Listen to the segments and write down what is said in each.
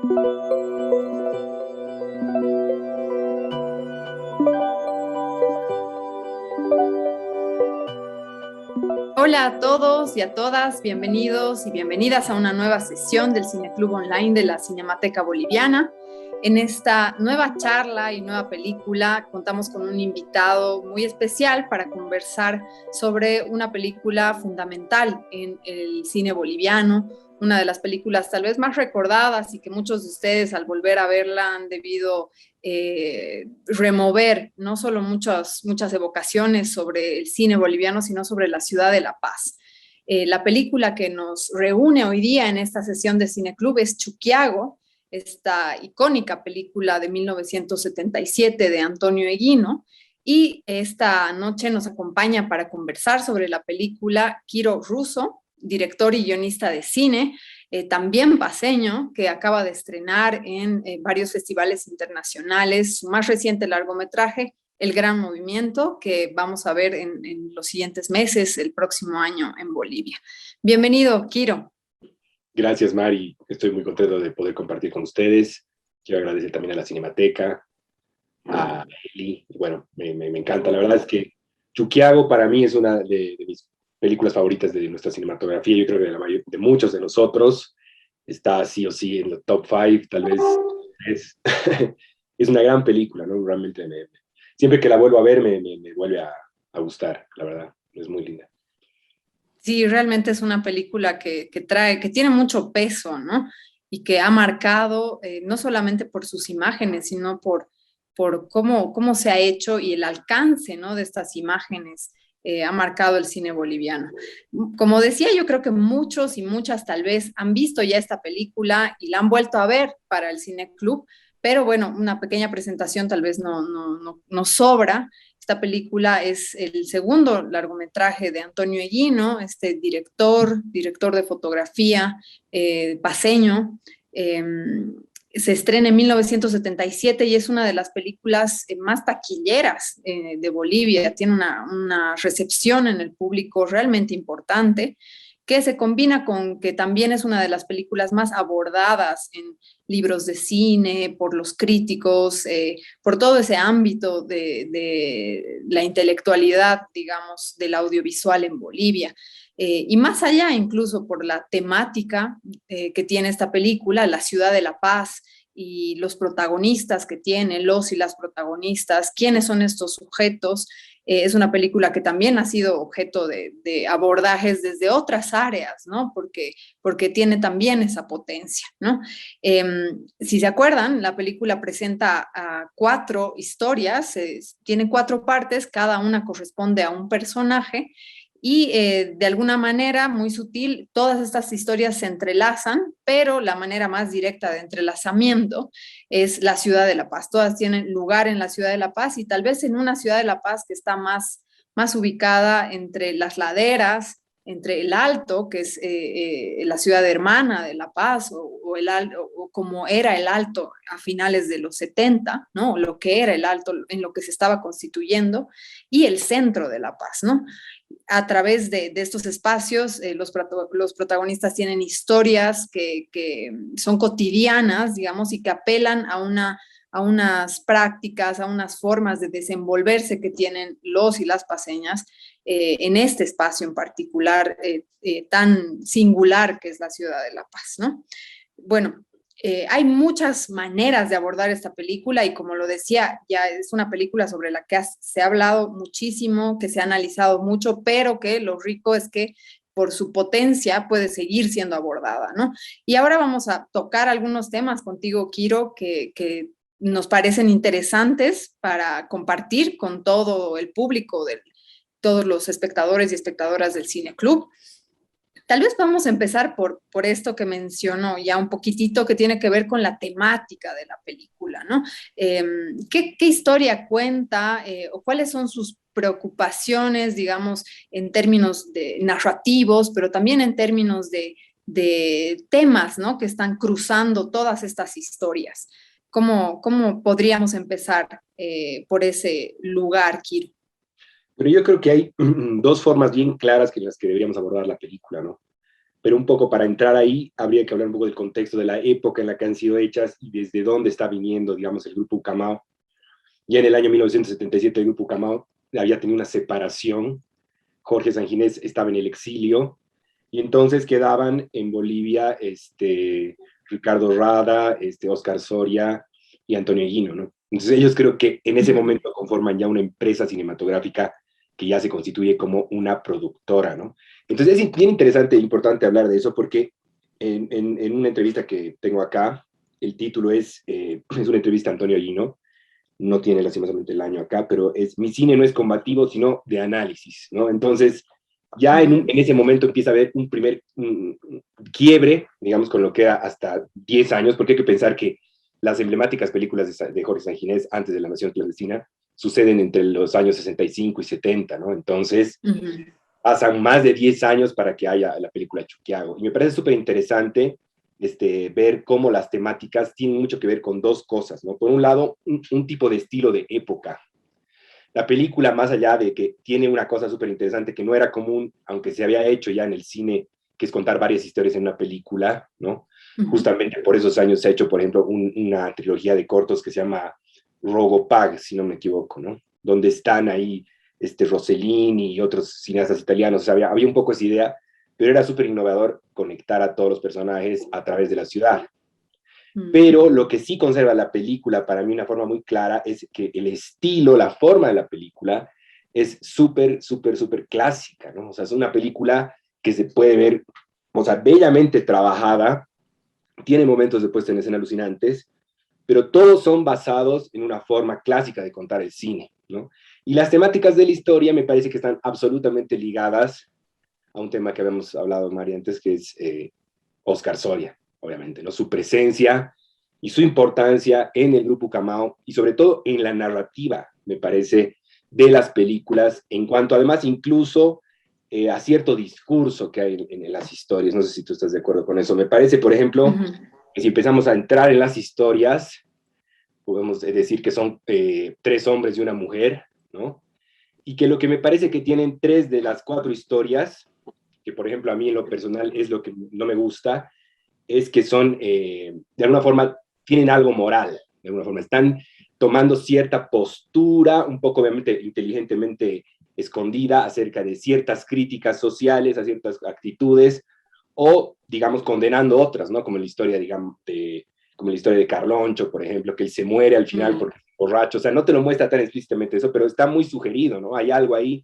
Hola a todos y a todas, bienvenidos y bienvenidas a una nueva sesión del Cineclub Online de la Cinemateca Boliviana. En esta nueva charla y nueva película contamos con un invitado muy especial para conversar sobre una película fundamental en el cine boliviano, una de las películas tal vez más recordadas y que muchos de ustedes al volver a verla han debido remover no solo muchas evocaciones sobre el cine boliviano, sino sobre la ciudad de La Paz. La película que nos reúne hoy día en esta sesión de Cineclub es Chuquiago, esta icónica película de 1977 de Antonio Eguino, y esta noche nos acompaña para conversar sobre la película Kiro Russo, director y guionista de cine, también paceño, que acaba de estrenar en varios festivales internacionales su más reciente largometraje, El Gran Movimiento, que vamos a ver en los siguientes meses, el próximo año en Bolivia. Bienvenido, Kiro. Gracias, Mari. Estoy muy contento de poder compartir con ustedes. Quiero agradecer también a la Cinemateca, a Eli. Bueno, me encanta. La verdad es que Chuquiago para mí es una de mis películas favoritas de nuestra cinematografía. Yo creo que de muchos de nosotros está sí o sí en los top 5, tal vez es, es una gran película, ¿no? Realmente siempre que la vuelvo a ver me vuelve a gustar, la verdad. Es muy linda. Sí, realmente es una película que tiene mucho peso, ¿no? Y que ha marcado no solamente por sus imágenes, sino por cómo se ha hecho y el alcance, ¿no?, de estas imágenes ha marcado el cine boliviano. Como decía, yo creo que muchos y muchas tal vez han visto ya esta película y la han vuelto a ver para el Cineclub, pero bueno, una pequeña presentación tal vez no sobra. Esta película es el segundo largometraje de Antonio Eguino, este director de fotografía paceño. Se estrena en 1977 y es una de las películas más taquilleras de Bolivia. Tiene una recepción en el público realmente importante, que se combina con que también es una de las películas más abordadas en libros de cine, por los críticos, por todo ese ámbito de la intelectualidad, digamos, del audiovisual en Bolivia. Y más allá, incluso por la temática que tiene esta película, la ciudad de La Paz y los protagonistas que tiene, los y las protagonistas, quiénes son estos sujetos. Es una película que también ha sido objeto de abordajes desde otras áreas, ¿no? Porque tiene también esa potencia, ¿no? Si se acuerdan, la película presenta cuatro historias, tiene cuatro partes, cada una corresponde a un personaje, y de alguna manera muy sutil todas estas historias se entrelazan, pero la manera más directa de entrelazamiento es la ciudad de La Paz. Todas tienen lugar en la ciudad de La Paz y tal vez en una ciudad de La Paz que está más ubicada entre las laderas, entre el Alto, que es la ciudad hermana de La Paz, o como era el Alto a finales de los 70, ¿no? Lo que era el Alto en lo que se estaba constituyendo, y el centro de La Paz, ¿no? A través de estos espacios, los protagonistas tienen historias que son cotidianas, digamos, y que apelan a unas prácticas, a unas formas de desenvolverse que tienen los y las paceñas en este espacio en particular tan singular que es la ciudad de La Paz, ¿no? Bueno, hay muchas maneras de abordar esta película y como lo decía, ya es una película sobre la que se ha hablado muchísimo, que se ha analizado mucho, pero que lo rico es que por su potencia puede seguir siendo abordada, ¿no? Y ahora vamos a tocar algunos temas contigo, Kiro, que nos parecen interesantes para compartir con todo el público, todos los espectadores y espectadoras del Cine Club. Tal vez vamos a empezar por esto que menciono ya un poquitito, que tiene que ver con la temática de la película, ¿no? ¿Qué historia cuenta o cuáles son sus preocupaciones, digamos, en términos de narrativos, pero también en términos de temas, ¿no?, que están cruzando todas estas historias? ¿Cómo podríamos empezar por ese lugar, Kiro? Pero yo creo que hay dos formas bien claras en las que deberíamos abordar la película, ¿no? pero un poco para entrar ahí habría que hablar un poco del contexto de la época en la que han sido hechas y desde dónde está viniendo, digamos, el grupo Ucamao. Ya en el año 1977 el grupo Ucamao había tenido una separación, Jorge Sanginés estaba en el exilio, y entonces quedaban en Bolivia Ricardo Rada, Oscar Soria y Antonio Guino, ¿no? Entonces ellos creo que en ese momento conforman ya una empresa cinematográfica que ya se constituye como una productora, ¿no? Entonces es bien interesante e importante hablar de eso porque en una entrevista que tengo acá, el título es una entrevista a Antonio Guino, no tiene lastimosamente el año acá, pero es Mi cine no es combativo, sino de análisis, ¿no? Entonces, ya en ese momento empieza a haber un primer quiebre, digamos, con lo que era hasta 10 años, porque hay que pensar que las emblemáticas películas de Jorge Sanginés, antes de La Nación Clandestina, suceden entre los años 65 y 70, ¿no? Entonces, pasan más de 10 años para que haya la película Chuquiago. Y me parece súper interesante ver cómo las temáticas tienen mucho que ver con dos cosas, ¿no? Por un lado, un tipo de estilo de época. La película, más allá de que tiene una cosa súper interesante que no era común, aunque se había hecho ya en el cine, que es contar varias historias en una película, ¿no? Justamente por esos años se ha hecho, por ejemplo, una trilogía de cortos que se llama Rogopag, si no me equivoco, ¿no? Donde están ahí Rossellini y otros cineastas italianos. O sea, había un poco esa idea, pero era súper innovador conectar a todos los personajes a través de la ciudad. Pero lo que sí conserva la película, para mí, una forma muy clara, es que el estilo, la forma de la película, es súper, súper, súper clásica, ¿no? O sea, es una película que se puede ver, o sea, bellamente trabajada, tiene momentos de puesta en escena alucinantes, pero todos son basados en una forma clásica de contar el cine, ¿no? Y las temáticas de la historia me parece que están absolutamente ligadas a un tema que habíamos hablado, María, antes, que es Oscar Soria, obviamente, ¿no? Su presencia y su importancia en el grupo Ucamao y sobre todo en la narrativa, me parece, de las películas, en cuanto además incluso a cierto discurso que hay en las historias. No sé si tú estás de acuerdo con eso. Me parece, por ejemplo, que si empezamos a entrar en las historias, podemos decir que son tres hombres y una mujer, ¿no? Y que lo que me parece que tienen tres de las cuatro historias, que por ejemplo a mí en lo personal es lo que no me gusta, es que son, de alguna forma, tienen algo moral, de alguna forma, están tomando cierta postura, un poco obviamente inteligentemente escondida, acerca de ciertas críticas sociales, a ciertas actitudes, o, digamos, condenando otras, ¿no? Como la historia, digamos, como la historia de Carloncho, por ejemplo, que él se muere al final porque es borracho, o sea, no te lo muestra tan explícitamente eso, pero está muy sugerido, ¿no? Hay algo ahí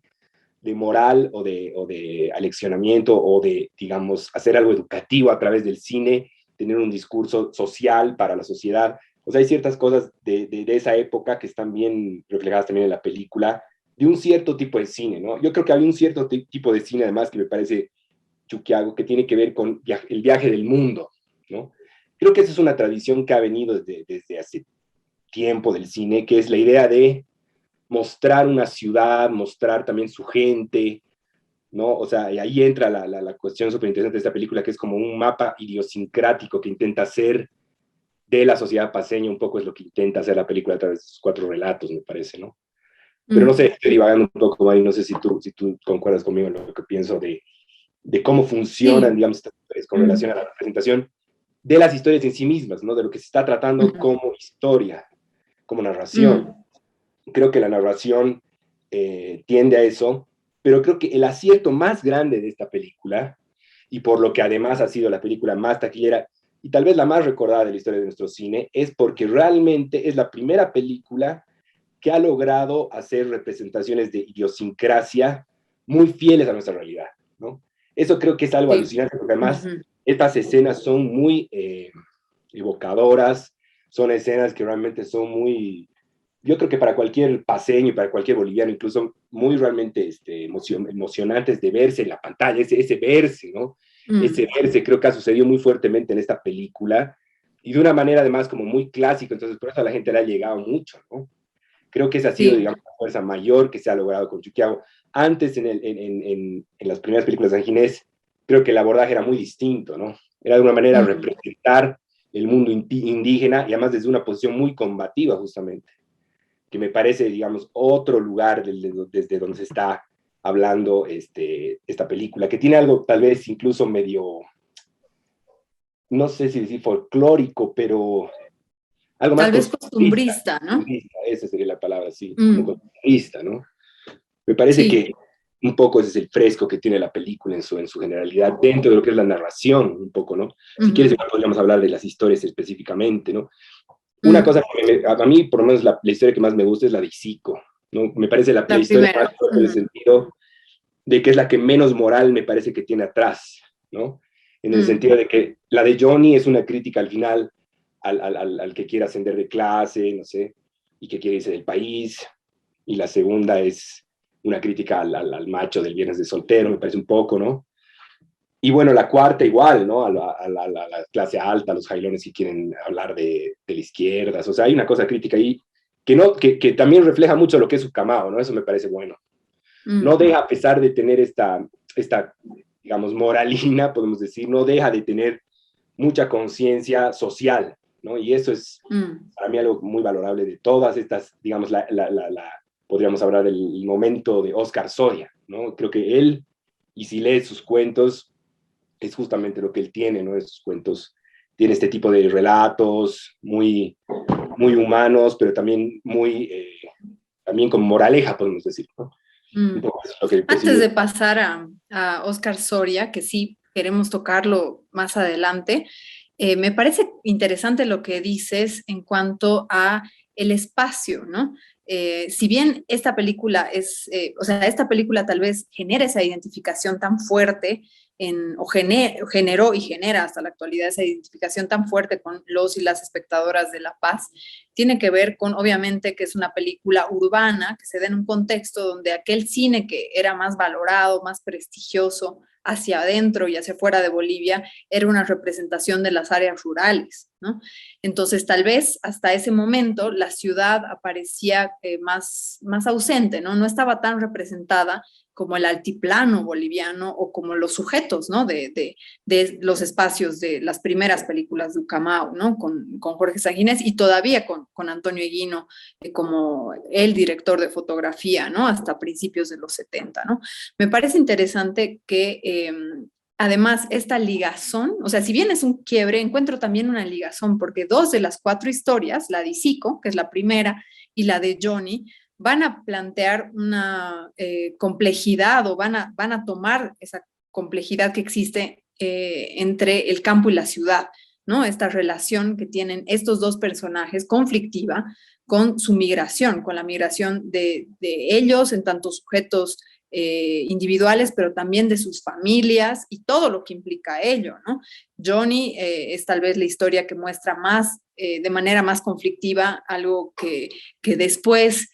de moral o de aleccionamiento o de, digamos, hacer algo educativo a través del cine, tener un discurso social para la sociedad. O sea, hay ciertas cosas de esa época que están bien reflejadas también en la película, de un cierto tipo de cine, ¿no? Yo creo que había un cierto tipo de cine, además, que me parece Chuquiago, que tiene que ver con el viaje del mundo, ¿no? Creo que esa es una tradición que ha venido desde hace tiempo del cine, que es la idea de mostrar una ciudad, mostrar también su gente, ¿no? O sea, y ahí entra la cuestión súper interesante de esta película, que es como un mapa idiosincrático que intenta hacer de la sociedad paseña, un poco es lo que intenta hacer la película a través de sus cuatro relatos, me parece, ¿no? Pero no sé, estoy divagando un poco, Mari, no sé si tú concuerdas conmigo en lo que pienso de cómo funcionan, digamos, estas historias con relación a la representación de las historias en sí mismas, ¿no? De lo que se está tratando como historia, como narración. Creo que la narración tiende a eso, pero creo que el acierto más grande de esta película, y por lo que además ha sido la película más taquillera y tal vez la más recordada de la historia de nuestro cine, es porque realmente es la primera película que ha logrado hacer representaciones de idiosincrasia muy fieles a nuestra realidad, ¿no? Eso creo que es algo alucinante, porque además estas escenas son muy evocadoras, son escenas que realmente son muy, yo creo que para cualquier paseño y para cualquier boliviano, incluso muy realmente emocionantes de verse en la pantalla, ese verse, ¿no? Ese verse creo que ha sucedido muy fuertemente en esta película y de una manera además como muy clásica, entonces por eso a la gente le ha llegado mucho, ¿no? Creo que esa ha sido, digamos, la fuerza mayor que se ha logrado con Chuquiago. Antes, en las primeras películas de Anginés, creo que el abordaje era muy distinto, ¿no? Era de una manera representar el mundo indígena y además desde una posición muy combativa, justamente, que me parece, digamos, otro lugar desde donde se está hablando esta película, que tiene algo tal vez incluso medio, no sé si decir folclórico, pero algo más Tal vez costumbrista, ¿no? costumbrista, esa sería la palabra, sí, como Mm, costumbrista, ¿no? Me parece sí. que un poco ese es el fresco que tiene la película en su generalidad, dentro de lo que es la narración, un poco, ¿no? Si quieres, Ujú, igual podríamos hablar de las historias específicamente, ¿no? Una mm. cosa que a mí, por lo menos, la historia que más me gusta es la de Zico, ¿no? Me parece la La historia más primera. fuerte en el Ujú, sentido de que es la que menos moral me parece que tiene atrás, ¿no? En el mm, sentido de que la de Johnny es una crítica al final al que quiere ascender de clase, no sé, y que quiere irse del país, y la segunda es una crítica al macho del viernes de soltero, me parece un poco, ¿no? Y bueno, la cuarta igual, ¿no? La clase alta, los jailones que quieren hablar de la izquierda, o sea, hay una cosa crítica ahí que, no, que también refleja mucho lo que es Ucamao, ¿no? Eso me parece bueno. No mm, deja, a pesar de tener esta, digamos, moralina, podemos decir, no deja de tener mucha conciencia social, ¿no? Y eso es mm. para mí algo muy valorable de todas estas, digamos, podríamos hablar del momento de Oscar Soria, ¿no? Creo que él, y si lees sus cuentos, es justamente lo que él tiene, ¿no? Esos cuentos, tiene este tipo de relatos muy, muy humanos, pero también muy, también con moraleja, podemos decir, ¿no? Un Mm. poco eso es lo que Antes percibo. de pasar a Oscar Soria, que sí queremos tocarlo más adelante, me parece interesante lo que dices en cuanto a el espacio, ¿no? Si bien esta película es, o sea, esta película tal vez genera esa identificación tan fuerte generó y genera hasta la actualidad esa identificación tan fuerte con los y las espectadoras de La Paz, tiene que ver con, obviamente, que es una película urbana, que se da en un contexto donde aquel cine que era más valorado, más prestigioso hacia adentro y hacia fuera de Bolivia, era una representación de las áreas rurales, ¿no? Entonces, tal vez hasta ese momento la ciudad aparecía más ausente, ¿no? No estaba tan representada como el altiplano boliviano o como los sujetos, ¿no? De los espacios de las primeras películas de Ucamau, ¿no? Con Jorge Sanguinés y todavía con Antonio Eguino como el director de fotografía, ¿no? Hasta principios de los 70, ¿no? Me parece interesante que además esta ligazón, o sea, si bien es un quiebre, encuentro también una ligazón, porque dos de las cuatro historias, la de Isico, que es la primera, y la de Johnny, van a plantear una complejidad o van a tomar esa complejidad que existe entre el campo y la ciudad, ¿no? Esta relación que tienen estos dos personajes conflictiva con su migración, con la migración de ellos en tantos sujetos individuales, pero también de sus familias y todo lo que implica ello, ¿no? Johnny es tal vez la historia que muestra más, de manera más conflictiva, algo que después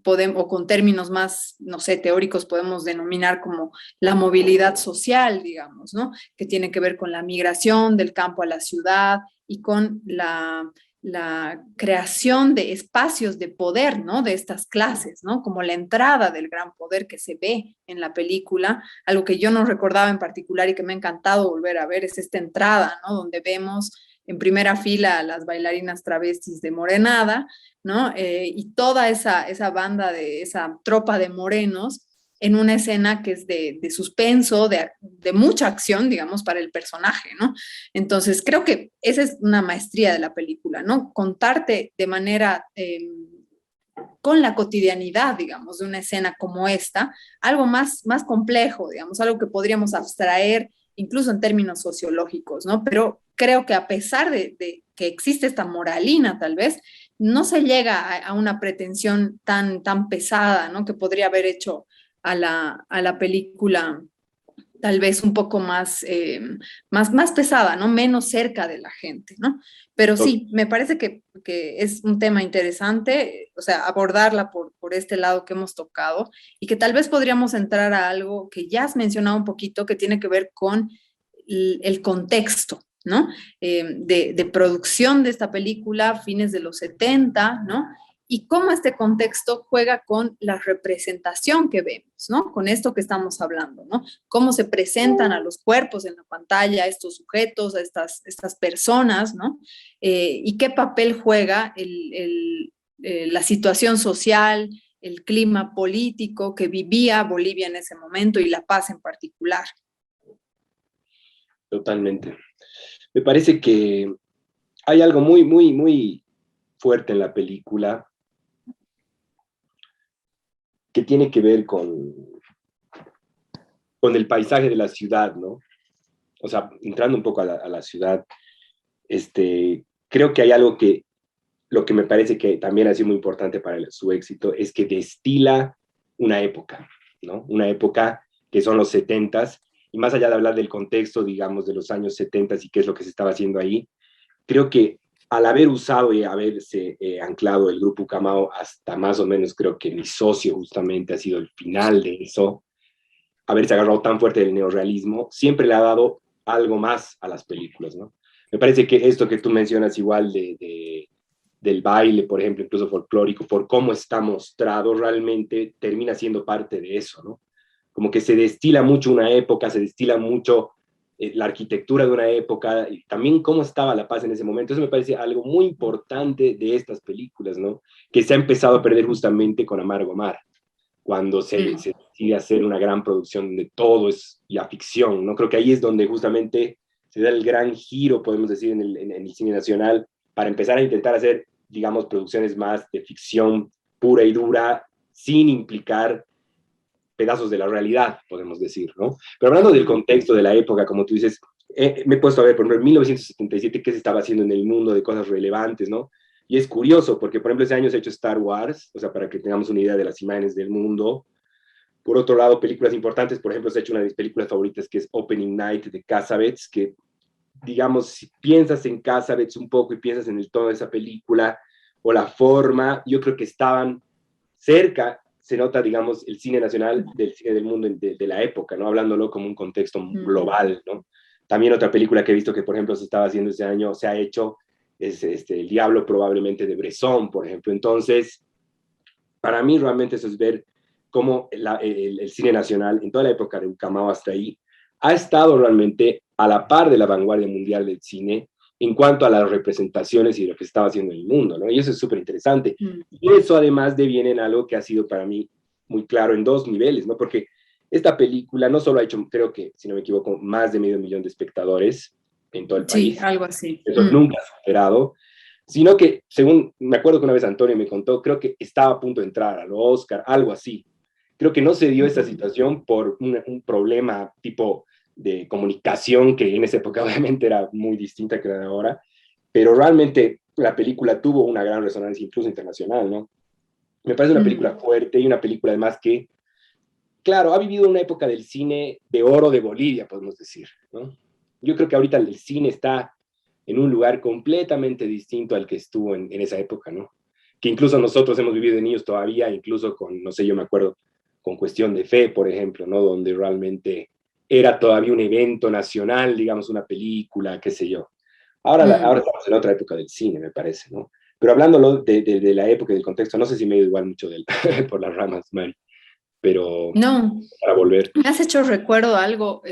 podemos, o con términos más, no sé, teóricos podemos denominar como la movilidad social, digamos, ¿no? Que tiene que ver con la migración del campo a la ciudad y con la creación de espacios de poder, ¿no? De estas clases, ¿no? Como la entrada del gran poder que se ve en la película, algo que yo no recordaba en particular y que me ha encantado volver a ver, es esta entrada, ¿no? Donde vemos en primera fila a las bailarinas travestis de Morenada, ¿no? Y toda esa banda, esa tropa de morenos en una escena que es de suspenso, de mucha acción, digamos, para el personaje, ¿no? Entonces, creo que esa es una maestría de la película, ¿no? Contarte de manera, con la cotidianidad, digamos, de una escena como esta, algo más complejo, digamos, algo que podríamos abstraer incluso en términos sociológicos, ¿no? Pero creo que a pesar de que existe esta moralina, tal vez, no se llega a una pretensión tan pesada, ¿no? Que podría haber hecho a la película tal vez un poco más pesada, ¿no? Menos cerca de la gente, ¿no? Pero sí, me parece que es un tema interesante, o sea, abordarla por este lado que hemos tocado y que tal vez podríamos entrar a algo que ya has mencionado un poquito, que tiene que ver con el contexto, ¿no? De producción de esta película, fines de los 70, ¿no? Y cómo este contexto juega con la representación que vemos, ¿no? Con esto que estamos hablando, ¿no? Cómo se presentan a los cuerpos en la pantalla, a estos sujetos, a estas personas, ¿no? Y qué papel juega la situación social, el clima político que vivía Bolivia en ese momento y La Paz en particular. Totalmente. Me parece que hay algo muy, muy, muy fuerte en la película que tiene que ver con el paisaje de la ciudad, ¿no? O sea, entrando un poco a la ciudad, creo que hay algo que, lo que me parece que también ha sido muy importante para su éxito, es que destila una época, ¿no? Una época que son los 70s, y más allá de hablar del contexto, digamos, de los años 70s y qué es lo que se estaba haciendo ahí, creo que al haber usado y haberse anclado el grupo Ucamao hasta más o menos, creo que mi socio justamente ha sido el final de eso, haberse agarrado tan fuerte del neorrealismo, siempre le ha dado algo más a las películas, ¿no? Me parece que esto que tú mencionas igual del baile, por ejemplo, incluso folclórico, por cómo está mostrado, realmente termina siendo parte de eso, ¿no? Como que se destila mucho una época, se destila mucho la arquitectura de una época, y también cómo estaba La Paz en ese momento. Eso me parece algo muy importante de estas películas, ¿no? Que se ha empezado a perder justamente con Amargo Mar, cuando se decide hacer una gran producción donde todo es la ficción, ¿no? Creo que ahí es donde justamente se da el gran giro, podemos decir, en el cine nacional, para empezar a intentar hacer, digamos, producciones más de ficción pura y dura, sin implicar pedazos de la realidad, podemos decir, ¿no? Pero hablando del contexto de la época, como tú dices, me he puesto a ver, por ejemplo, en 1977, qué se estaba haciendo en el mundo de cosas relevantes, ¿no? Y es curioso, porque, por ejemplo, ese año se ha hecho Star Wars, o sea, para que tengamos una idea de las imágenes del mundo. Por otro lado, películas importantes, por ejemplo, se ha hecho una de mis películas favoritas, que es Opening Night de Cassavetes, que, digamos, si piensas en Cassavetes un poco y piensas en el tono de esa película o la forma, yo creo que estaban cerca, se nota, digamos, el cine nacional del cine del mundo de la época, ¿no? Hablándolo como un contexto global, ¿no? También otra película que he visto que, por ejemplo, se estaba haciendo ese año, se ha hecho, es El Diablo probablemente de Bresson, por ejemplo. Entonces, para mí realmente eso es ver cómo el cine nacional, en toda la época de Ucamao hasta ahí, ha estado realmente a la par de la vanguardia mundial del cine en cuanto a las representaciones y lo que se estaba haciendo en el mundo, ¿no? Y eso es súper interesante. Y eso además deviene en algo que ha sido para mí muy claro en dos niveles, ¿no? Porque esta película no solo ha hecho, creo que, si no me equivoco, más de 500,000 de espectadores en todo el país. Sí, algo así. Eso nunca se ha superado, sino que, según me acuerdo que una vez Antonio me contó, creo que estaba a punto de entrar al Oscar, algo así. Creo que no se dio esta situación por un problema tipo de comunicación que en esa época obviamente era muy distinta que la de ahora, pero realmente la película tuvo una gran resonancia incluso internacional, ¿no? Me parece una película fuerte y una película además que, claro, ha vivido una época del cine de oro de Bolivia, podemos decir, ¿no? Yo creo que ahorita el cine está en un lugar completamente distinto al que estuvo en esa época, ¿no? Que incluso nosotros hemos vivido de niños todavía, incluso con, no sé, yo me acuerdo, con Cuestión de Fe, por ejemplo, ¿no? Donde realmente era todavía un evento nacional, digamos, una película, qué sé yo. Ahora estamos en otra época del cine, me parece, ¿no? Pero hablándolo de la época y del contexto, no sé si me he ido igual mucho por las ramas, Mari, pero No, para volver. me has hecho recuerdo algo,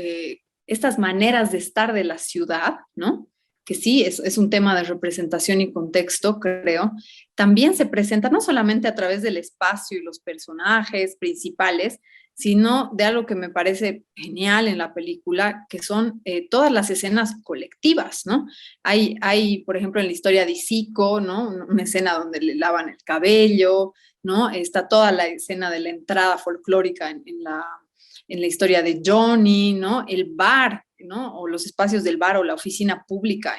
estas maneras de estar de la ciudad, ¿no? Que sí, es un tema de representación y contexto, creo. También se presenta no solamente a través del espacio y los personajes principales, sino de algo que me parece genial en la película, que son todas las escenas colectivas, ¿no? Hay, por ejemplo, en la historia de Isico, ¿no? Una escena donde le lavan el cabello, ¿no? Está toda la escena de la entrada folclórica en la historia de Johnny, ¿no? El bar, ¿no? O los espacios del bar o la oficina pública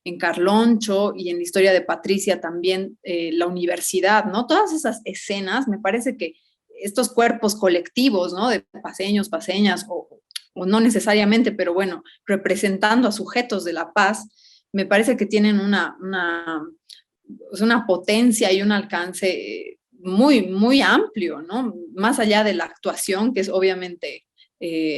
en Carloncho y en la historia de Patricia también la universidad, ¿no? Todas esas escenas, me parece que estos cuerpos colectivos, ¿no? De paseños, paseñas, o no necesariamente, pero bueno, representando a sujetos de La Paz, me parece que tienen una potencia y un alcance muy, muy amplio, ¿no? Más allá de la actuación, que es obviamente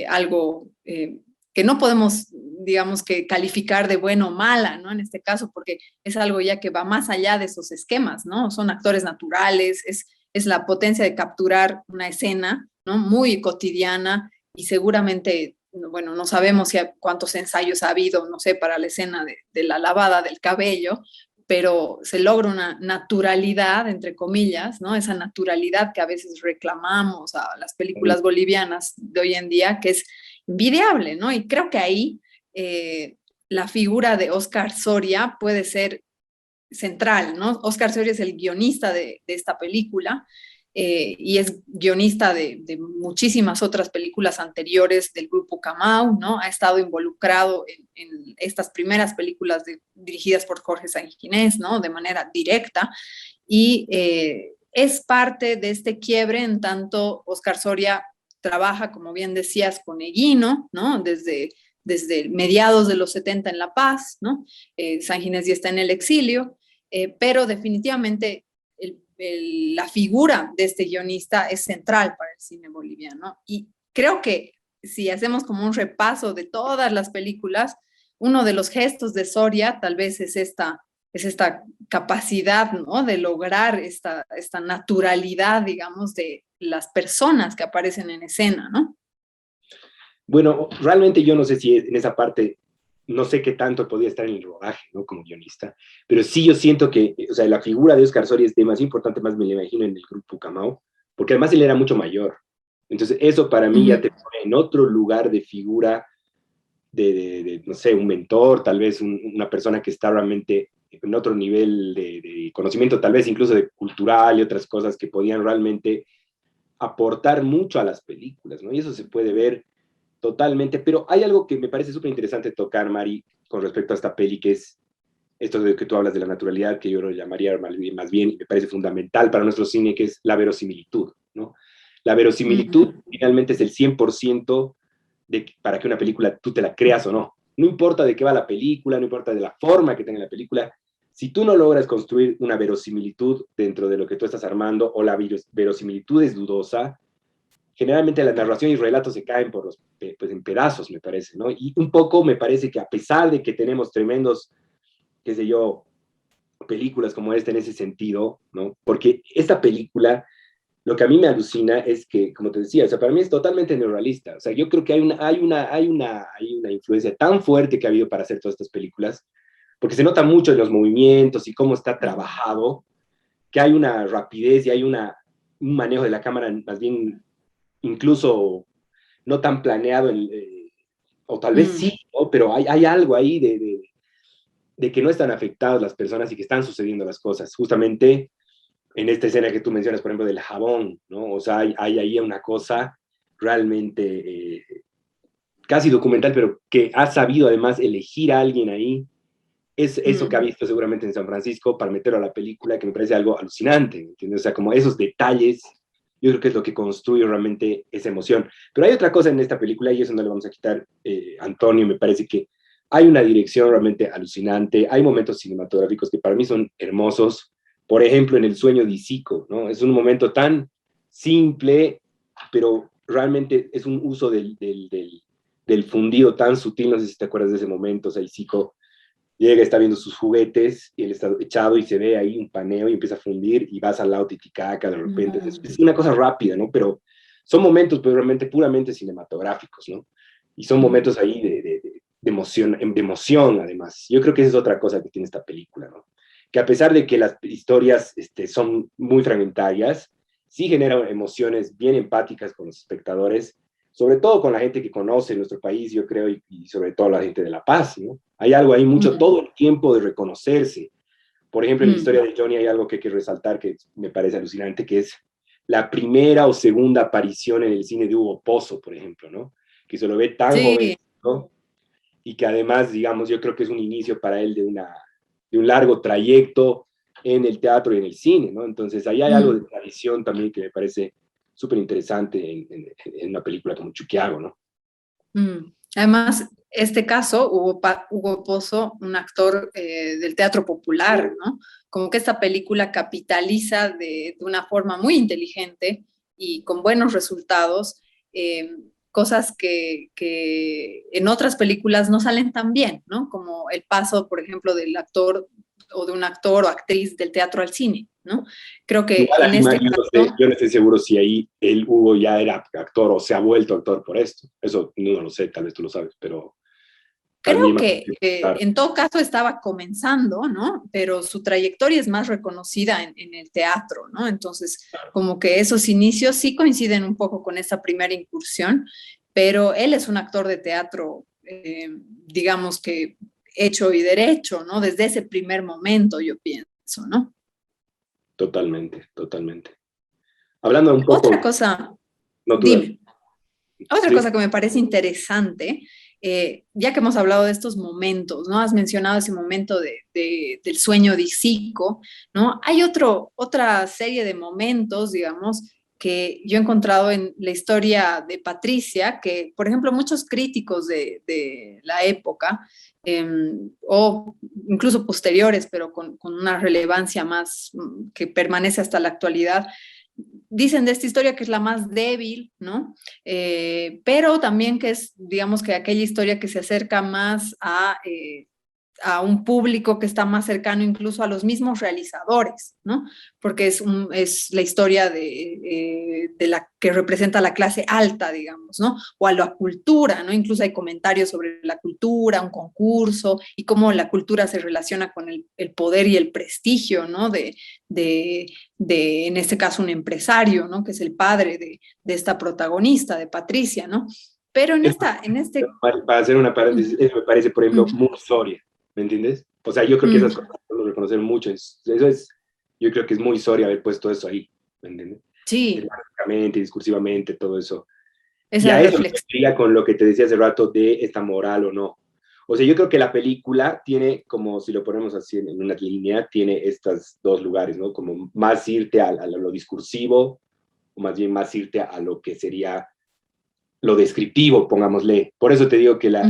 algo que no podemos, digamos, que calificar de bueno o mala, ¿no? En este caso, porque es algo ya que va más allá de esos esquemas, ¿no? Son actores naturales, es la potencia de capturar una escena, ¿no? Muy cotidiana y seguramente, bueno, no sabemos cuántos ensayos ha habido, no sé, para la escena de la lavada del cabello, pero se logra una naturalidad, entre comillas, ¿no? Esa naturalidad que a veces reclamamos a las películas bolivianas de hoy en día, que es envidiable, ¿no? Y creo que ahí la figura de Oscar Soria puede ser central, ¿no? Oscar Soria es el guionista de esta película y es guionista de muchísimas otras películas anteriores del grupo Camau, ¿no? Ha estado involucrado en estas primeras películas dirigidas por Jorge Sanginés, ¿no? De manera directa y es parte de este quiebre en tanto Oscar Soria trabaja, como bien decías, con Eguino, ¿no? Desde mediados de los 70 en La Paz, ¿no? Sanginés ya está en el exilio, pero definitivamente la figura de este guionista es central para el cine boliviano. Y creo que si hacemos como un repaso de todas las películas, uno de los gestos de Soria tal vez es esta capacidad, ¿no? De lograr esta naturalidad, digamos, de las personas que aparecen en escena, ¿no? Bueno, realmente yo no sé si en esa parte, no sé qué tanto podía estar en el rodaje, ¿no? Como guionista, pero sí yo siento que, o sea, la figura de Oscar Soria es demasiado importante, más me lo imagino en el grupo Camao, porque además él era mucho mayor. Entonces, eso para mí ya te pone en otro lugar de figura, no sé, un mentor, tal vez una persona que está realmente en otro nivel de conocimiento, tal vez incluso de cultural y otras cosas que podían realmente aportar mucho a las películas, ¿no? Y eso se puede ver totalmente, pero hay algo que me parece súper interesante tocar, Mari, con respecto a esta peli, que es esto de que tú hablas de la naturalidad, que yo lo llamaría más bien, y me parece fundamental para nuestro cine, que es la verosimilitud, ¿no? La verosimilitud finalmente es el 100% para que una película tú te la creas o no. No importa de qué va la película, no importa de la forma que tenga la película, si tú no logras construir una verosimilitud dentro de lo que tú estás armando o la verosimilitud es dudosa, generalmente la narración y relatos se caen pues en pedazos, me parece, ¿no? Y un poco me parece que a pesar de que tenemos tremendos, qué sé yo, películas como esta en ese sentido, ¿no? Porque esta película, lo que a mí me alucina es que, como te decía, o sea, para mí es totalmente neorrealista. O sea, yo creo que hay una influencia tan fuerte que ha habido para hacer todas estas películas, porque se nota mucho en los movimientos y cómo está trabajado, que hay una rapidez y hay un manejo de la cámara más bien incluso no tan planeado, o tal vez sí, ¿no? Pero hay algo ahí de que no están afectadas las personas y que están sucediendo las cosas. Justamente en esta escena que tú mencionas, por ejemplo, del jabón, ¿no? O sea, hay ahí una cosa realmente casi documental, pero que ha sabido además elegir a alguien ahí. Es eso que ha visto seguramente en San Francisco para meterlo a la película, que me parece algo alucinante, ¿entiendes? O sea, como esos detalles, yo creo que es lo que construye realmente esa emoción. Pero hay otra cosa en esta película, y eso no le vamos a quitar, Antonio, me parece que hay una dirección realmente alucinante, hay momentos cinematográficos que para mí son hermosos, por ejemplo, en El sueño de Isico, ¿no? Es un momento tan simple, pero realmente es un uso del fundido tan sutil, no sé si te acuerdas de ese momento, o sea, Isico llega, está viendo sus juguetes y él está echado y se ve ahí un paneo y empieza a fundir y vas al lado Titicaca de repente. Es una cosa rápida, ¿no? Pero son momentos pues, realmente puramente cinematográficos, ¿no? Y son momentos ahí de emoción, además. Yo creo que esa es otra cosa que tiene esta película, ¿no? Que a pesar de que las historias son muy fragmentarias, sí generan emociones bien empáticas con los espectadores, sobre todo con la gente que conoce nuestro país, yo creo, y sobre todo la gente de La Paz, ¿no? Hay algo ahí mucho todo el tiempo de reconocerse. Por ejemplo, en la historia de Johnny hay algo que hay que resaltar que me parece alucinante, que es la primera o segunda aparición en el cine de Hugo Pozo, por ejemplo, ¿no? Que se lo ve tan joven, ¿no? Y que además, digamos, yo creo que es un inicio para él de un largo trayecto en el teatro y en el cine, ¿no? Entonces, ahí hay algo de tradición también que me parece súper interesante en una película como Chuquiago, ¿no? Además, este caso, Hugo Pozo, un actor del teatro popular, ¿no? Como que esta película capitaliza de una forma muy inteligente y con buenos resultados, cosas que en otras películas no salen tan bien, ¿no? Como el paso, por ejemplo, del actor o de un actor o actriz del teatro al cine, ¿no? Creo que Igual, en este caso... yo no estoy seguro si ahí el Hugo ya era actor o se ha vuelto actor por esto. Eso no lo sé, tal vez tú lo sabes, pero Creo También, que en todo caso estaba comenzando, ¿no? Pero su trayectoria es más reconocida en el teatro, ¿no? Entonces, como que esos inicios sí coinciden un poco con esa primera incursión, pero él es un actor de teatro, digamos que hecho y derecho, ¿no? Desde ese primer momento, yo pienso, ¿no? totalmente, totalmente. Hablando un Otra poco, cosa, no tú dale. dime. Otra Sí, cosa que me parece interesante, ya que hemos hablado de estos momentos, ¿no? Has mencionado ese momento del sueño de Isico, ¿no? Hay otra serie de momentos, digamos, que yo he encontrado en la historia de Patricia, que, por ejemplo, muchos críticos de la época, eh, o incluso posteriores, pero con una relevancia más que permanece hasta la actualidad, dicen de esta historia que es la más débil, ¿no? Pero también que es, digamos que aquella historia que se acerca más a un público que está más cercano incluso a los mismos realizadores, ¿no? Porque es la historia de la que representa la clase alta, digamos, ¿no? O a la cultura, ¿no? Incluso hay comentarios sobre la cultura, un concurso y cómo la cultura se relaciona con el poder y el prestigio, ¿no? De, en este caso, un empresario, ¿no? Que es el padre de esta protagonista, de Patricia, ¿no? Pero eso, en este... para hacer una paréntesis, eso me parece, por ejemplo, Mm, muy Soria, ¿me entiendes? O sea, yo creo que esas mm, cosas lo reconocer mucho, eso es, yo creo que es muy Soria haber puesto eso ahí, ¿me entiendes? sí, Temáticamente, discursivamente, todo eso. Y esa a eso me reflexión. refería con lo que te decía hace rato de esta moral o no. O sea, yo creo que la película tiene, como si lo ponemos así en una línea, tiene estos dos lugares, ¿no? Como más irte a lo discursivo, o más bien más irte a lo que sería lo descriptivo, pongámosle. Por eso te digo que la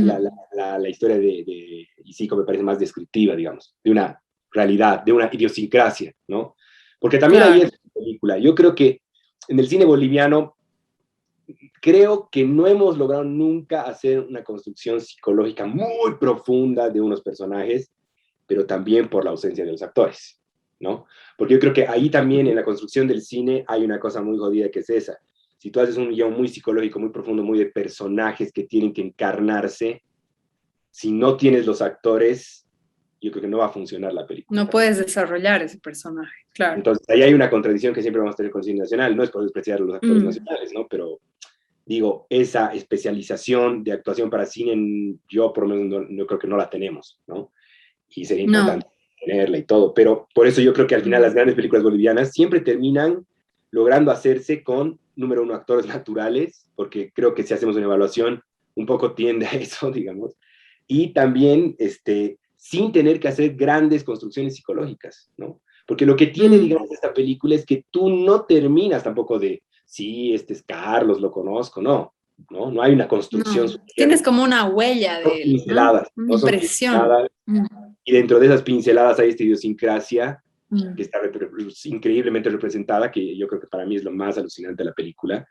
historia de Isico me parece más descriptiva, digamos, de una realidad, de una idiosincrasia, ¿no? Porque también ahí Claro. es película. Yo creo que en el cine boliviano creo que no hemos logrado nunca hacer una construcción psicológica muy profunda de unos personajes, pero también por la ausencia de los actores, ¿no? Porque yo creo que ahí también en la construcción del cine hay una cosa muy jodida que es esa. Si tú haces un guión muy psicológico, muy profundo, muy de personajes que tienen que encarnarse, si no tienes los actores, yo creo que no va a funcionar la película No también. puedes desarrollar ese personaje, claro. Entonces, ahí hay una contradicción que siempre vamos a tener con el cine nacional. No es por despreciar a los actores Mm, nacionales, ¿no? Pero digo, esa especialización de actuación para cine, yo por lo menos no creo que no la tenemos, ¿no? Y sería no. importante tenerla y todo, pero por eso yo creo que al final Mm, las grandes películas bolivianas siempre terminan logrando hacerse con, número uno, actores naturales, porque creo que si hacemos una evaluación, un poco tiende a eso, digamos, y también sin tener que hacer grandes construcciones psicológicas, ¿no? Porque lo que tiene, mm, digamos, esta película es que tú no terminas tampoco de, sí, este es Carlos, lo conozco, no hay una construcción no. Tienes suficiente. como una huella Son de él, ¿no? pinceladas, Una no son impresión. pinceladas, Mm, y dentro de esas pinceladas hay esta idiosincrasia que mm, está increíblemente representada, que yo creo que para mí es lo más alucinante de la película,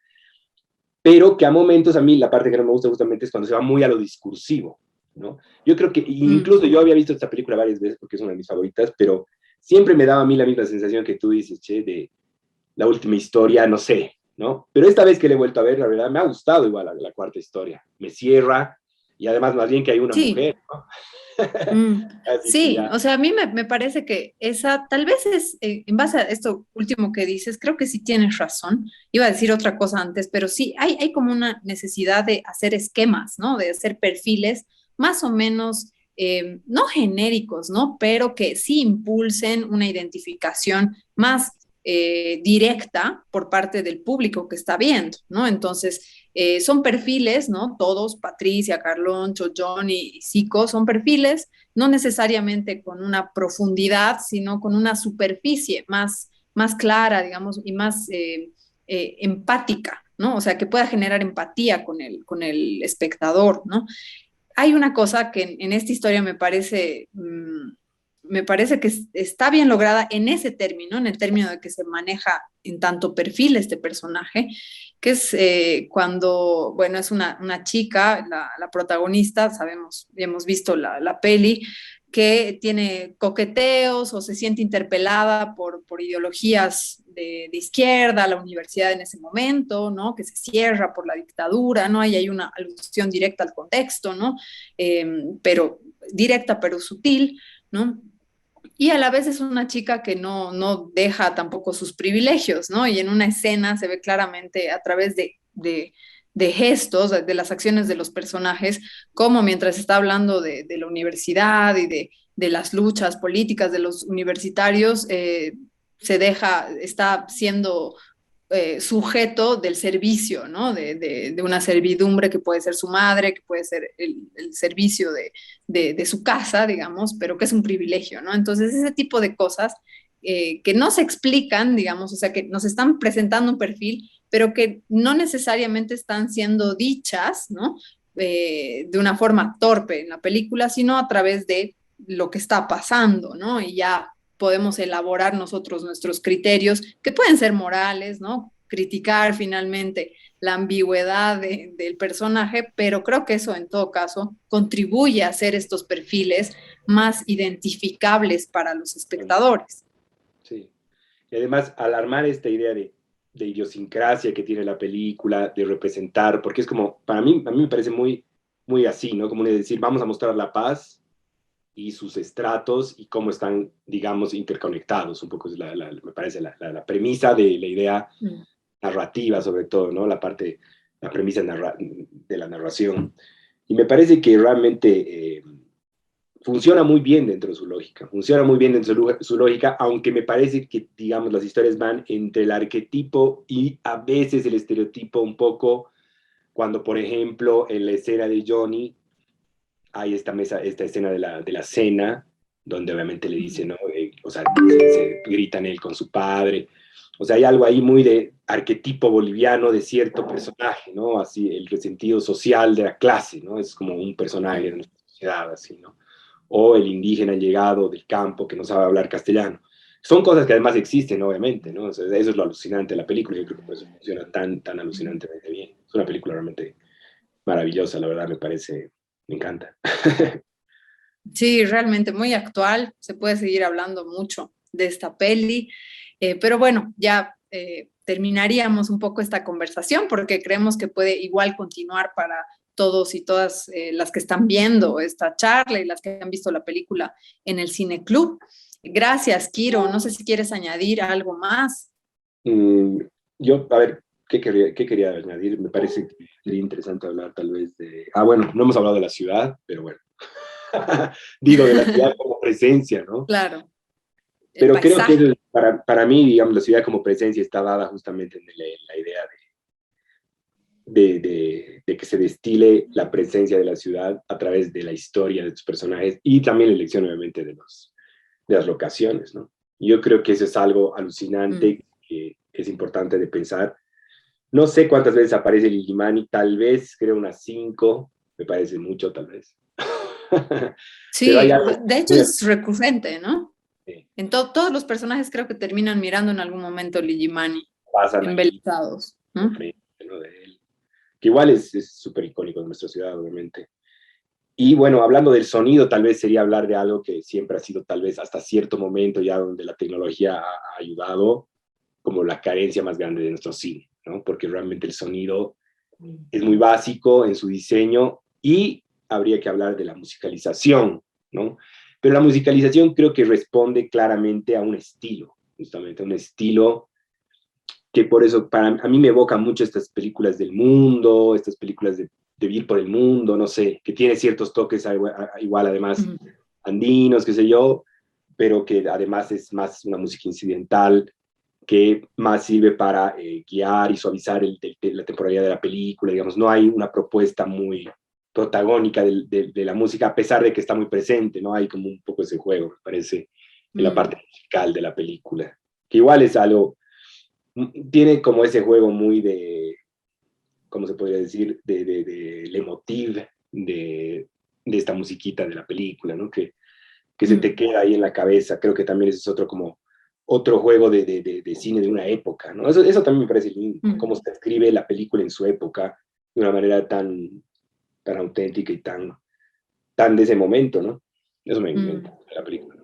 pero que a momentos a mí la parte que no me gusta justamente es cuando se va muy a lo discursivo, ¿no? Yo creo que mm. incluso yo había visto esta película varias veces porque es una de mis favoritas, pero siempre me daba a mí la misma sensación que tú dices, che, de la última historia, no sé, ¿no? Pero esta vez que le he vuelto a ver, la verdad, me ha gustado igual la cuarta historia. Me cierra y además más bien que hay una Sí, mujer, ¿no? mm, Así que sí, ya, o sea, a mí me parece que esa, tal vez es, en base a esto último que dices, creo que sí tienes razón. Iba a decir otra cosa antes, pero sí, hay como una necesidad de hacer esquemas, ¿no? De hacer perfiles más o menos, no genéricos, ¿no? Pero que sí impulsen una identificación más directa por parte del público que está viendo, ¿no? Entonces, son perfiles, ¿no? Todos, Patricia, Carloncho, Johnny y Zico, son perfiles no necesariamente con una profundidad, sino con una superficie más clara, digamos, y más empática, ¿no? O sea, que pueda generar empatía con el espectador, ¿no? Hay una cosa que en esta historia me parece que está bien lograda en ese término, en el término de que se maneja en tanto perfil este personaje, que es cuando, bueno, es una chica, la protagonista, sabemos, hemos visto la peli, que tiene coqueteos o se siente interpelada por ideologías de izquierda, la universidad en ese momento, ¿no? Que se cierra por la dictadura, ¿no? Ahí hay una alusión directa al contexto, ¿no? Pero directa pero sutil, ¿no? Y a la vez es una chica que no deja tampoco sus privilegios, ¿no? Y en una escena se ve claramente a través de gestos, de las acciones de los personajes, como mientras está hablando de la universidad y de las luchas políticas de los universitarios, está siendo sujeto del servicio, ¿no? De una servidumbre que puede ser su madre, que puede ser el servicio de su casa, digamos, pero que es un privilegio, ¿no? Entonces, ese tipo de cosas que no se explican, digamos, o sea, que nos están presentando un perfil, pero que no necesariamente están siendo dichas, ¿no? De una forma torpe en la película, sino a través de lo que está pasando, ¿no? Y ya podemos elaborar nosotros nuestros criterios, que pueden ser morales, ¿no? Criticar finalmente la ambigüedad del personaje, pero creo que eso en todo caso contribuye a hacer estos perfiles más identificables para los espectadores. Sí. Y además, al armar esta idea de idiosincrasia que tiene la película, de representar, porque es como, a mí me parece muy, muy así, ¿no? Como de decir, vamos a mostrar la paz y sus estratos y cómo están, digamos, interconectados. Un poco es me parece la premisa de la idea narrativa, sobre todo, ¿no? La premisa de la narración. Y me parece que realmente funciona muy bien dentro de su lógica, funciona muy bien dentro de su lógica, aunque me parece que, digamos, las historias van entre el arquetipo y a veces el estereotipo un poco, cuando, por ejemplo, en la escena de Johnny, hay esta escena de la cena, donde obviamente le dice, ¿no? O sea, se gritan él con su padre. O sea, hay algo ahí muy de arquetipo boliviano de cierto personaje, ¿no? Así, el resentido social de la clase, ¿no? Es como un personaje de nuestra sociedad, así, ¿no? O el indígena llegado del campo que no sabe hablar castellano. Son cosas que además existen, obviamente, ¿no? O sea, eso es lo alucinante de la película, yo creo que por eso funciona tan alucinantemente bien. Es una película realmente maravillosa, la verdad, me parece, me encanta. Sí, realmente muy actual, se puede seguir hablando mucho de esta peli, pero bueno, ya terminaríamos un poco esta conversación porque creemos que puede igual continuar para todos y todas las que están viendo esta charla y las que han visto la película en el Cine Club. Gracias, Kiro. No sé si quieres añadir algo más. Mm, yo, a ver, qué quería añadir? Me parece que sería interesante hablar tal vez de... Ah, bueno, no hemos hablado de la ciudad, pero bueno. Digo, de la ciudad como presencia, ¿no? Claro, el Pero creo que paisaje. para mí, digamos, la ciudad como presencia está dada justamente en la idea de que se destile la presencia de la ciudad a través de la historia de sus personajes y también la elección, obviamente, de las locaciones, ¿no? Yo creo que eso es algo Mm. alucinante que es importante de pensar. No sé cuántas veces aparece el Illimani, tal vez, creo unas 5, me parece mucho, tal vez. Pero hay Sí, algo de hecho muy es recurrente, ¿no? que En todos los personajes creo que terminan mirando en algún momento Ligimani, pasan ahí embelesados, al ¿no? frente, ¿no? De él. Que igual es súper icónico de nuestra ciudad, obviamente. Y bueno, hablando del sonido, tal vez sería hablar de algo que siempre ha sido tal vez hasta cierto momento ya donde la tecnología ha ayudado, como la carencia más grande de nuestro cine, ¿no? Porque realmente el sonido es muy básico en su diseño y habría que hablar de la musicalización, ¿no? Pero la musicalización creo que responde claramente a un estilo, justamente a un estilo que por eso a mí me evoca mucho estas películas del mundo, estas películas de vivir por el mundo, no sé, que tiene ciertos toques igual además Mm. andinos, qué sé yo, pero que además es más una música incidental que más sirve para guiar y suavizar la temporalidad de la película, digamos, no hay una propuesta muy protagónica de la música, a pesar de que está muy presente, ¿no? Hay como un poco ese juego, me parece, en la parte Mm. musical de la película, que igual es algo, tiene como ese juego muy ¿cómo se podría decir? De leitmotiv de esta musiquita de la película, ¿no? Que se te Mm. queda ahí en la cabeza. Creo que también ese es otro como otro juego de cine de una época, ¿no? Eso también me parece lindo, Mm. cómo se escribe la película en su época de una manera tan auténtica y tan de ese momento, ¿no? Eso me Mm. encanta de la película.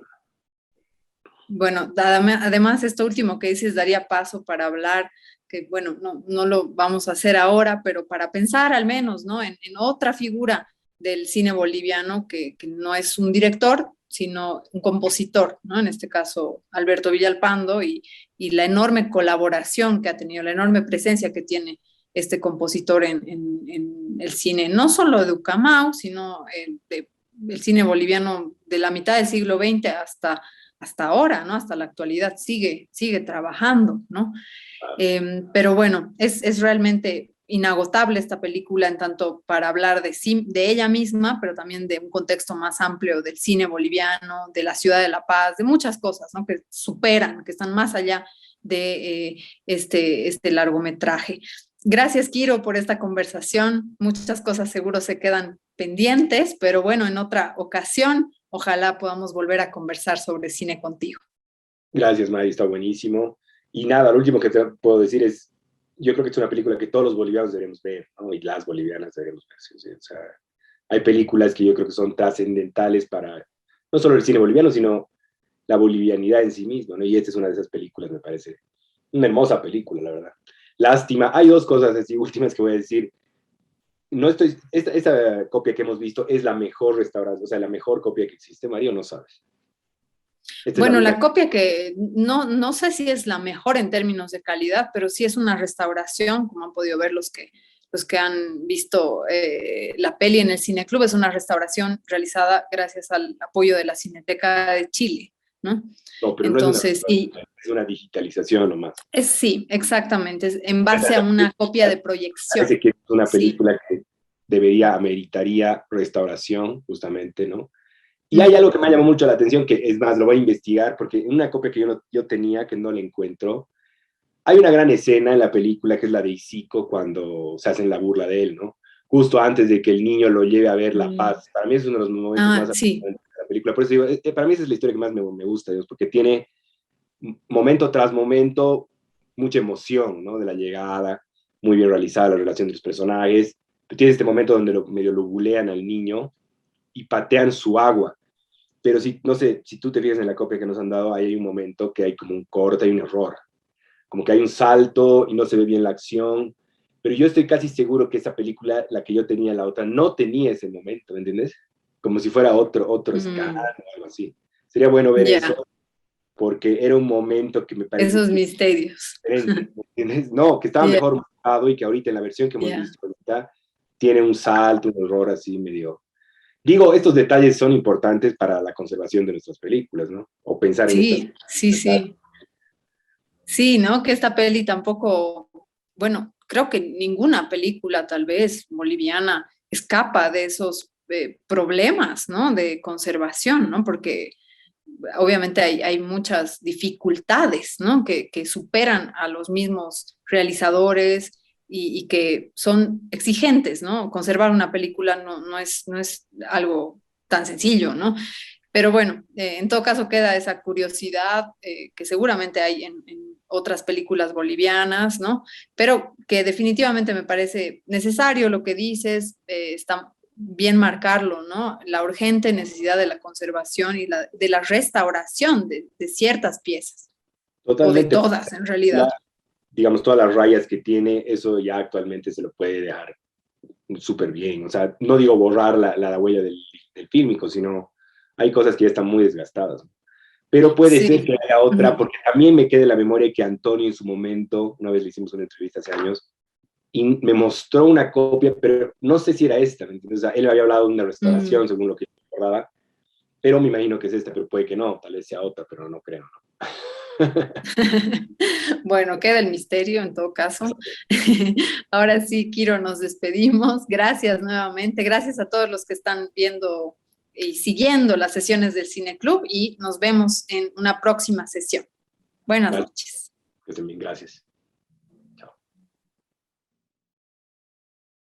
Bueno, además, esto último que dices daría paso para hablar, que bueno, no lo vamos a hacer ahora, pero para pensar al menos, ¿no? En otra figura del cine boliviano que no es un director, sino un compositor, ¿no? En este caso, Alberto Villalpando, y la enorme colaboración que ha tenido, la enorme presencia que tiene este compositor en el cine, no solo de Ucamau, sino el cine boliviano de la mitad del siglo XX hasta ahora, ¿no? Hasta la actualidad sigue trabajando, ¿no? Pero bueno, es realmente inagotable esta película en tanto para hablar de ella misma, pero también de un contexto más amplio del cine boliviano, de la ciudad de La Paz, de muchas cosas, ¿no? Que superan, que están más allá de este largometraje. Gracias, Kiro, por esta conversación. Muchas cosas seguro se quedan pendientes, pero bueno, en otra ocasión, ojalá podamos volver a conversar sobre cine contigo. Gracias, Mari, está buenísimo. Y nada, lo último que te puedo decir es, yo creo que es una película que todos los bolivianos deberíamos ver, ¿no? Y las bolivianas deberíamos ver. ¿Sí? O sea, hay películas que yo creo que son trascendentales para no solo el cine boliviano, sino la bolivianidad en sí mismo, ¿no? Y esta es una de esas películas, me parece una hermosa película, la verdad. Lástima, hay dos cosas así últimas que voy a decir. No estoy, esta copia que hemos visto es la mejor restauración, o sea, la mejor copia que existe, Mario, no sabes. Esta es Bueno, la la copia que no sé si es la mejor en términos de calidad, pero sí es una restauración, como han podido ver los que han visto la peli en el Cineclub, es una restauración realizada gracias al apoyo de la Cineteca de Chile, ¿no? no, pero no es una, Entonces, es una digitalización nomás. sí, exactamente, es en base a una copia de proyección, Parece que es una sí. película que debería, ameritaría restauración, justamente, ¿no? Y hay Mm. algo que me llamó mucho la atención, que es más, lo voy a investigar, porque en una copia que yo tenía, que no la encuentro, hay una gran escena en la película que es la de Isico cuando se hacen la burla de él, ¿no? Justo antes de que el niño lo lleve a ver La Mm. Paz. Para mí es uno de los momentos Ah, más sí. importantes de la película. Por eso digo, para mí esa es la historia que más me gusta, Dios, porque tiene momento tras momento mucha emoción, ¿no? De la llegada, muy bien realizada la relación de los personajes. Tiene este momento donde medio lo bulean al niño y patean su agua. Pero si, no sé, si tú te fijas en la copia que nos han dado, ahí hay un momento que hay como un corte, hay un error, como que hay un salto y no se ve bien la acción, pero yo estoy casi seguro que esa película, la que yo tenía, la otra, no tenía ese momento, ¿me entiendes? Como si fuera otro escándalo Mm. o algo así. Sería bueno ver Ya, eso, porque era un momento que me parece esos que misterios. diferente, ¿me entiendes? No, que estaba Ya, mejor montado y que ahorita en la versión que hemos ya. visto ahorita tiene un salto, un error así medio. Digo, estos detalles son importantes para la conservación de nuestras películas, ¿no? O pensar en estas Sí, sí, detalles. sí. Sí, ¿no? Que esta peli tampoco, bueno, creo que ninguna película tal vez boliviana escapa de esos problemas, ¿no? De conservación, ¿no? Porque obviamente hay muchas dificultades, ¿no? Que superan a los mismos realizadores y que son exigentes, ¿no? Conservar una película no es algo tan sencillo, ¿no? Pero bueno, en todo caso queda esa curiosidad que seguramente hay en otras películas bolivianas, ¿no? Pero que definitivamente me parece necesario lo que dices, está bien marcarlo, ¿no? La urgente necesidad de la conservación y de la restauración de ciertas piezas, o de Totalmente, todas en realidad. digamos, todas las rayas que tiene, eso ya actualmente se lo puede dejar súper bien. O sea, no digo borrar la huella del fílmico, sino hay cosas que ya están muy desgastadas. Pero puede ser Sí. que haya otra, Ujú. porque también me queda en la memoria que Antonio en su momento, una vez le hicimos una entrevista hace años, y me mostró una copia, pero no sé si era esta, ¿me entiendes? O sea, él había hablado de una Mm. restauración, según lo que yo recordaba, pero me imagino que es esta, pero puede que no, tal vez sea otra, pero no creo, ¿no? Bueno, queda el misterio en todo caso. Ahora sí, Kiro, nos despedimos. Gracias nuevamente. Gracias a todos los que están viendo y siguiendo las sesiones del Cine Club y nos vemos en una próxima sesión. Buenas Vale, noches. pues también gracias.